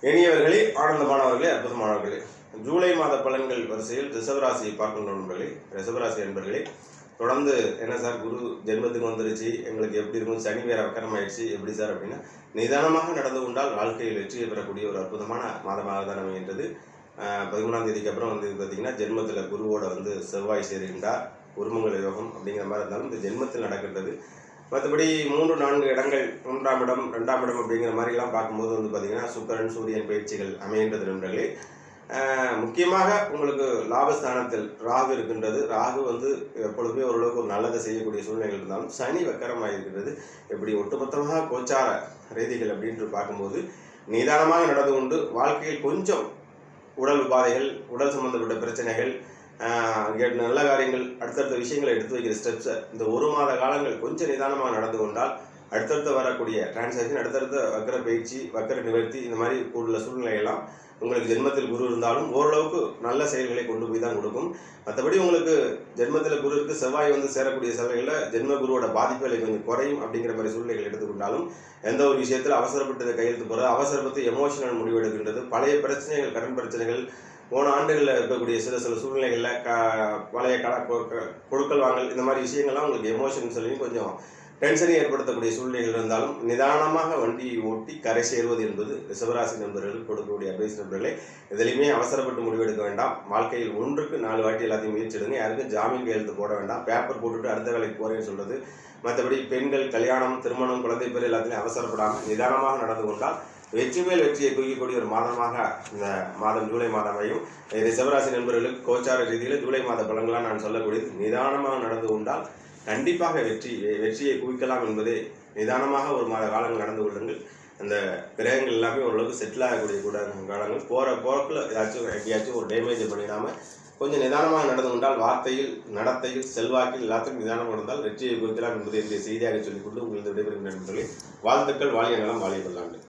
இனியவர்களே, ஆனந்தமானவர்களே, அற்புதமானவர்களே, ஜூலை மாத பலன்கள் வரிசையில் ரிஷபராசியை பார்க்கின்ற நண்பர்களே, ரிஷபராசி நண்பர்களே, தொடர்ந்து என்ன சார் குரு ஜென்மத்துக்கு வந்துருச்சு, எங்களுக்கு எப்படி இருக்கும், சனி வேற வக்கரமாயிடுச்சு, எப்படி சார் அப்படின்னா, நிதானமாக நடந்து கொண்டால் வாழ்க்கையில் வெற்றியை பெறக்கூடிய ஒரு அற்புதமான மாதமாக தான் அமைகின்றது. 13ஆம் தேதிக்கு அப்புறம் வந்து பார்த்தீங்கன்னா ஜென்மத்தில் குருவோட வந்து செவ்வாய் சேருகின்றார். உருமங்கல யோகம் அப்படிங்கிற மாதிரி இருந்தாலும் இந்த ஜென்மத்தில் நடக்கின்றது. மற்றபடி 3-4 இடங்கள் 3ஆம் இடம் 2ஆம் இடம் அப்படிங்கிற மாதிரிலாம் பார்க்கும்போது வந்து பார்த்திங்கன்னா சுக்கிரன் சூரியன் பயிற்சிகள் அமைகின்றது நண்பர்களே. முக்கியமாக உங்களுக்கு லாபஸ்தானத்தில் ராகு இருக்கின்றது. ராகு வந்து எப்பொழுதுமே ஓரளவுக்கு ஒரு நல்லதை செய்யக்கூடிய சூழ்நிலைகள் இருந்தாலும் சனி வக்கரமாக இருக்கின்றது. எப்படி ஒட்டுமொத்தமாக கோச்சார ரீதிகள் அப்படின்ட்டு பார்க்கும்போது நிதானமாக நடந்து கொண்டு வாழ்க்கையில் கொஞ்சம் உடல் உபாதைகள், உடல் சம்பந்தப்பட்ட பிரச்சனைகள், நல்ல காரியங்கள், அடுத்தடுத்த விஷயங்களை எடுத்து வைக்கிற ஸ்டெப்ஸை இந்த 1 மாத காலங்கள் கொஞ்சம் நிதானமாக நடந்து கொண்டால் அடுத்தடுத்து வரக்கூடிய டிரான்சாக்ஷன், அடுத்தடுத்த வக்கர பயிற்சி, வக்கர நிவர்த்தி, இந்த மாதிரி உள்ள சூழ்நிலையெல்லாம் உங்களுக்கு ஜென்மத்தில் குரு இருந்தாலும் ஓரளவுக்கு நல்ல செயல்களை கொண்டு போய் தான் கொடுக்கும். மற்றபடி உங்களுக்கு ஜென்மத்தில் குரு இருக்குது, செவ்வாய் வந்து சேரக்கூடிய சூழ்நிலைகளில் ஜென்ம குருவோட பாதிப்புகளை கொஞ்சம் குறையும் அப்படிங்கிற மாதிரி சூழ்நிலைகள் எடுத்துக்கொண்டாலும் எந்த ஒரு விஷயத்தில் அவசரப்பட்டதை கையெழுத்து போகிறது, அவசரப்பட்டு எமோஷனல் முடிவு எடுக்கின்றது, பழைய பிரச்சனைகள், கடன் பிரச்சனைகள், போன ஆண்டுகளில் இருக்கக்கூடிய சில சூழ்நிலைகளில் பழைய கொடுக்கல் வாங்கல், இந்த மாதிரி விஷயங்கள்லாம் உங்களுக்கு எமோஷன் சொல்லி கொஞ்சம் டென்ஷனை ஏற்படுத்தக்கூடிய சூழ்நிலைகள் இருந்தாலும் நிதானமாக வண்டியை ஓட்டி கரை சேருவது என்பது ரிஷபராசி நண்பர்களுக்கு கொடுக்கக்கூடிய அட்வைஸ் நண்பர்களே. எதுலையுமே அவசரப்பட்டு முடிவெடுக்க வேண்டாம். வாழ்க்கையில் 1க்கு 4 வாட்டி எல்லாத்தையும் முயற்சி எடுங்க. யாருக்கும் ஜாமீன் கையெழுத்து போட வேண்டாம். பேப்பர் போட்டுட்டு அடுத்த வேலைக்கு போகிறேன்னு சொல்கிறது. மற்றபடி பெண்கள் கல்யாணம், திருமணம், குழந்தை பேர் எல்லாத்துலேயும் அவசரப்படாமல் நிதானமாக நடந்து கொண்டால் வெற்றி மேல் வெற்றியை குவிக்கக்கூடிய ஒரு மாதமாக இந்த மாதம் ஜூலை மாதமையும். ரிஷபராசி நண்பர்களுக்கு கோச்சார ரீதியில் ஜூலை மாத பலன்களாக நான் சொல்லக்கூடியது நிதானமாக நடந்து கொண்டால் கண்டிப்பாக வெற்றியை குவிக்கலாம் என்பதே. நிதானமாக ஒரு மாத காலங்கள் நடந்து கொள்ளுங்கள். அந்த கிரகங்கள் எல்லாமே ஓரளவுக்கு செட்டில் ஆகக்கூடிய கூட காலங்கள். போகிற போக்கில் எங்கேயாச்சும் ஒரு டேமேஜ் பண்ணிடாமல் கொஞ்சம் நிதானமாக நடந்து கொண்டால் வார்த்தையில், நடத்தையில், செல்வாக்கில் எல்லாத்தையும் நிதானம் நடந்தால் வெற்றியை குவிக்கலாம் என்பதை என்னுடைய செய்தியாக சொல்லிக்கொண்டு உங்களுக்கு விடைபெறுகின்ற நண்பர்களே. வாழ்த்துக்கள். வாழிய நலம், வாழிய பல்லாண்டு.